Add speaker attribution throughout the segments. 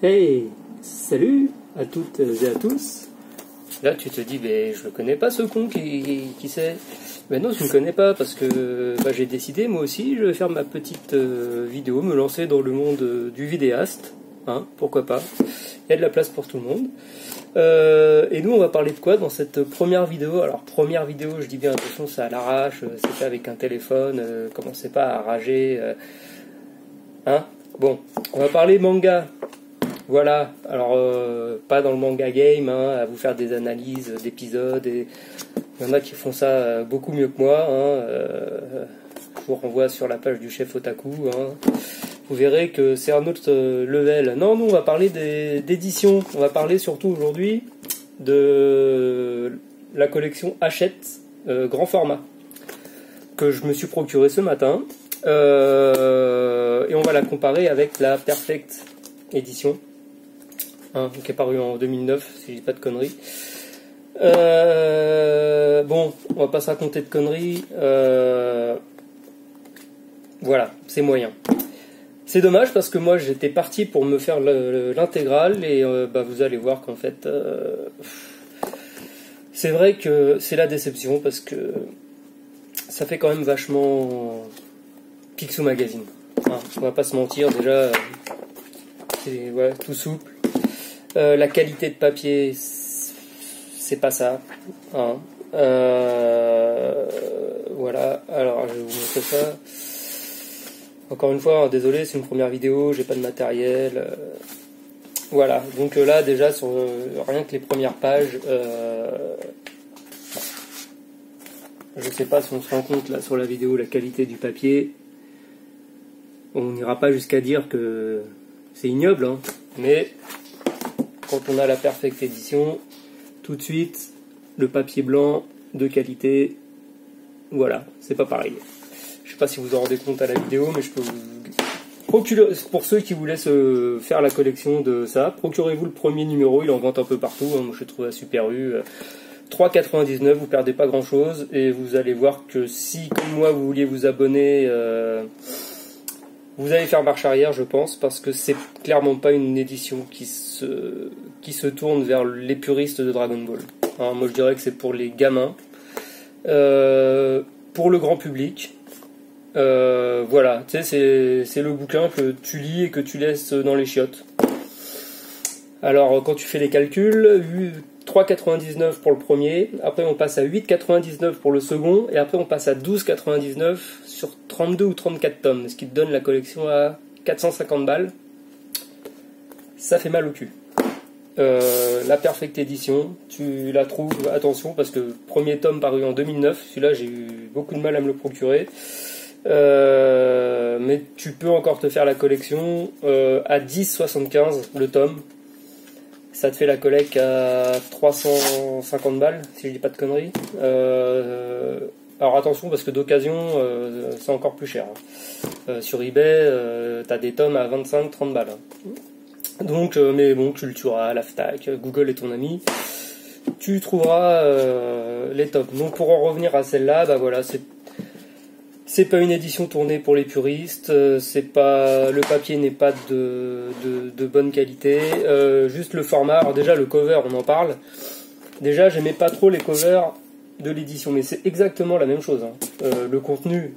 Speaker 1: Hey, salut à toutes et à tous. Là, tu te dis, mais je le connais pas ce con qui c'est. Mais non, je ne connais pas parce que j'ai décidé, moi aussi, je vais faire ma petite vidéo, me lancer dans le monde du vidéaste. Hein, pourquoi pas. Il y a de la place pour tout le monde. Et nous, on va parler de quoi dans cette première vidéo? Alors, première vidéo, je dis bien, attention, c'est à l'arrache, c'est fait avec un téléphone, commencez pas à rager. Hein? Bon, on va parler manga. Voilà, alors pas dans le manga game, hein, à vous faire des analyses d'épisodes, et il y en a qui font ça beaucoup mieux que moi, hein, je vous renvoie sur la page du chef Otaku, hein, vous verrez que c'est un autre level. Non, nous on va parler d'édition, on va parler surtout aujourd'hui de la collection Hachette grand format, que je me suis procuré ce matin, et on va la comparer avec la Perfect Edition. Hein, qui est paru en 2009, si je dis pas de conneries. Bon, on va pas se raconter de conneries. Voilà, c'est moyen. C'est dommage parce que moi j'étais parti pour me faire l'intégrale et vous allez voir qu'en fait c'est vrai que c'est la déception parce que ça fait quand même vachement Picsou Magazine. Hein, on va pas se mentir, déjà c'est tout souple. La qualité de papier, c'est pas ça. Hein. Voilà, alors je vais vous montrer ça. Encore une fois, désolé, c'est une première vidéo, j'ai pas de matériel. Voilà, donc là déjà, sur rien que les premières pages, je sais pas si on se rend compte là sur la vidéo la qualité du papier. On n'ira pas jusqu'à dire que c'est ignoble, hein, mais quand on a la Perfect Edition, tout de suite, le papier blanc de qualité, voilà, c'est pas pareil. Je sais pas si vous en rendez compte à la vidéo, mais je peux vous procurer, pour ceux qui voulaient se faire la collection de ça, procurez-vous le premier numéro, il en vente un peu partout, hein, moi je trouve à Super U, 3,99, vous perdez pas grand chose, et vous allez voir que si, comme moi, vous vouliez vous abonner, vous allez faire marche arrière, je pense, parce que c'est clairement pas une édition qui se tourne vers les puristes de Dragon Ball. Alors, moi, je dirais que c'est pour les gamins, pour le grand public. Voilà, tu sais, c'est le bouquin que tu lis et que tu laisses dans les chiottes. Alors, quand tu fais les calculs, 3,99 pour le premier, après on passe à 8,99 pour le second, et après on passe à 12,99 sur 32 ou 34 tomes, ce qui te donne la collection à 450 balles. Ça fait mal au cul. La Perfect Edition, tu la trouves, attention, parce que premier tome paru en 2009, celui-là j'ai eu beaucoup de mal à me le procurer, mais tu peux encore te faire la collection à 10,75 le tome. Ça te fait la collecte à 350 balles, si je dis pas de conneries. Alors attention, parce que d'occasion, c'est encore plus cher. Hein. Sur eBay, t'as des tomes à 25-30 balles. Hein. Donc, mais bon, Cultura, la FNAC, Google est ton ami. Tu trouveras les tomes. Donc pour en revenir à celle-là, voilà, c'est pas une édition tournée pour les puristes, le papier n'est pas de bonne qualité, juste le format. Alors déjà le cover, on en parle. Déjà j'aimais pas trop les covers de l'édition, mais c'est exactement la même chose. Hein. Le contenu,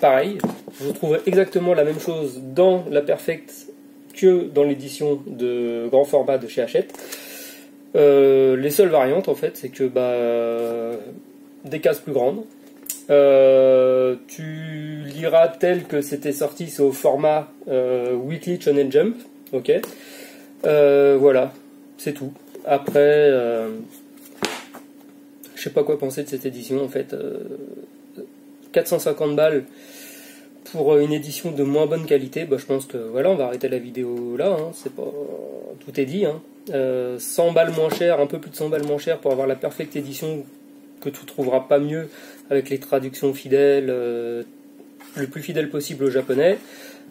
Speaker 1: pareil. Vous trouverez exactement la même chose dans la Perfect que dans l'édition de grand format de chez Hachette. Les seules variantes en fait, c'est que des cases plus grandes. Tu liras tel que c'était sorti, c'est au format Weekly Shonen Jump, ok. Voilà, c'est tout. Après, je sais pas quoi penser de cette édition en fait. 450 balles pour une édition de moins bonne qualité, je pense que voilà, on va arrêter la vidéo là. Hein, c'est pas, tout est dit. Hein. 100 balles moins cher, un peu plus de 100 balles moins cher pour avoir la Perfect Edition que tu trouveras pas mieux avec les traductions fidèles, le plus fidèle possible au japonais.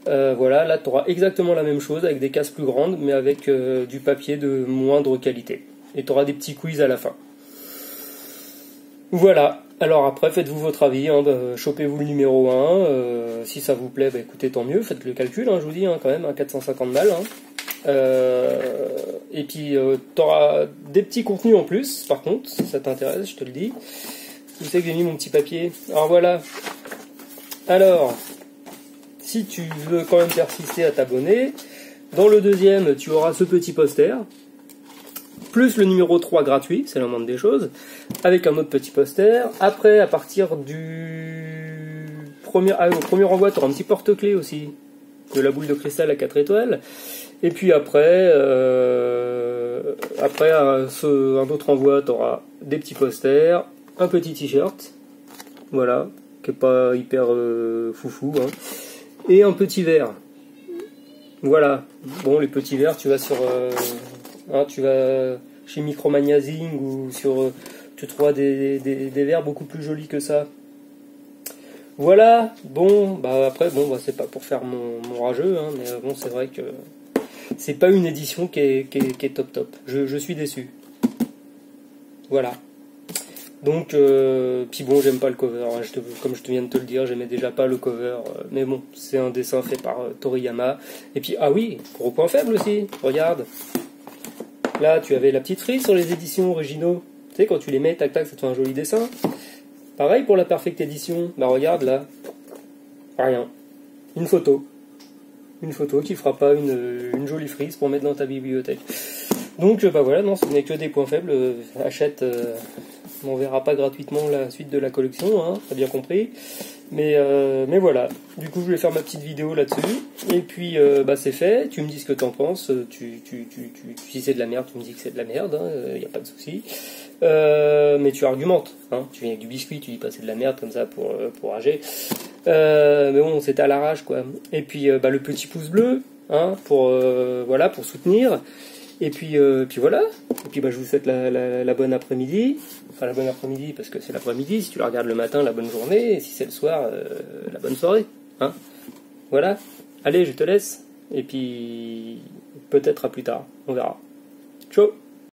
Speaker 1: Voilà, là tu auras exactement la même chose avec des cases plus grandes, mais avec du papier de moindre qualité. Et tu auras des petits quiz à la fin. Voilà, alors après faites-vous votre avis, hein, chopez-vous le numéro 1, si ça vous plaît, écoutez tant mieux, faites le calcul, hein, je vous dis, hein, quand même, hein, 450 balles. Hein. Et puis tu auras des petits contenus en plus, par contre, si ça t'intéresse, je te le dis. Tu sais que j'ai mis mon petit papier. Alors voilà. Alors, si tu veux quand même persister à t'abonner, dans le deuxième, tu auras ce petit poster, plus le numéro 3 gratuit, c'est la moindre des choses, avec un autre petit poster. Après, à partir du au premier envoi, tu auras un petit porte-clés aussi, de la boule de cristal à 4 étoiles. Et puis après, un autre envoi, tu auras des petits posters, un petit t-shirt, voilà, qui est pas hyper foufou, hein, et un petit verre. Voilà. Bon, les petits verres, tu vas sur, tu vas chez Micromagazine ou sur, tu trouveras des verres beaucoup plus jolis que ça. Voilà. Bon, bah après, bon, bah, c'est pas pour faire mon rageux, hein, mais bon, c'est vrai que c'est pas une édition qui est top. Je suis déçu. Voilà. Donc, puis bon, j'aime pas le cover, hein, comme je te viens de te le dire, j'aimais déjà pas le cover, mais bon, c'est un dessin fait par Toriyama. Et puis, ah oui, gros point faible aussi, regarde. Là, tu avais la petite frise sur les éditions originaux. Tu sais, quand tu les mets, tac tac, ça te fait un joli dessin. Pareil pour la Perfect Edition, bah regarde là, rien. Une photo qui fera pas une jolie frise pour mettre dans ta bibliothèque. Donc, bah voilà, non, ce n'est que des points faibles, achète... on verra pas gratuitement la suite de la collection, hein, t'as bien compris. Mais voilà. Du coup, je vais faire ma petite vidéo là-dessus. Et puis, bah c'est fait. Tu me dis ce que t'en penses. Si c'est de la merde, tu me dis que c'est de la merde. Y a pas de souci. Mais tu argumentes. Hein. Tu viens avec du biscuit, tu dis pas c'est de la merde comme ça pour rager. Mais bon, c'était à l'arrache quoi. Et puis, bah le petit pouce bleu, hein, voilà, pour soutenir. Et puis voilà. Et puis bah, je vous souhaite la bonne après-midi. Enfin la bonne après-midi parce que c'est l'après-midi. Si tu la regardes le matin, la bonne journée. Et si c'est le soir, la bonne soirée. Hein, voilà. Allez, je te laisse. Et puis peut-être à plus tard. On verra. Ciao.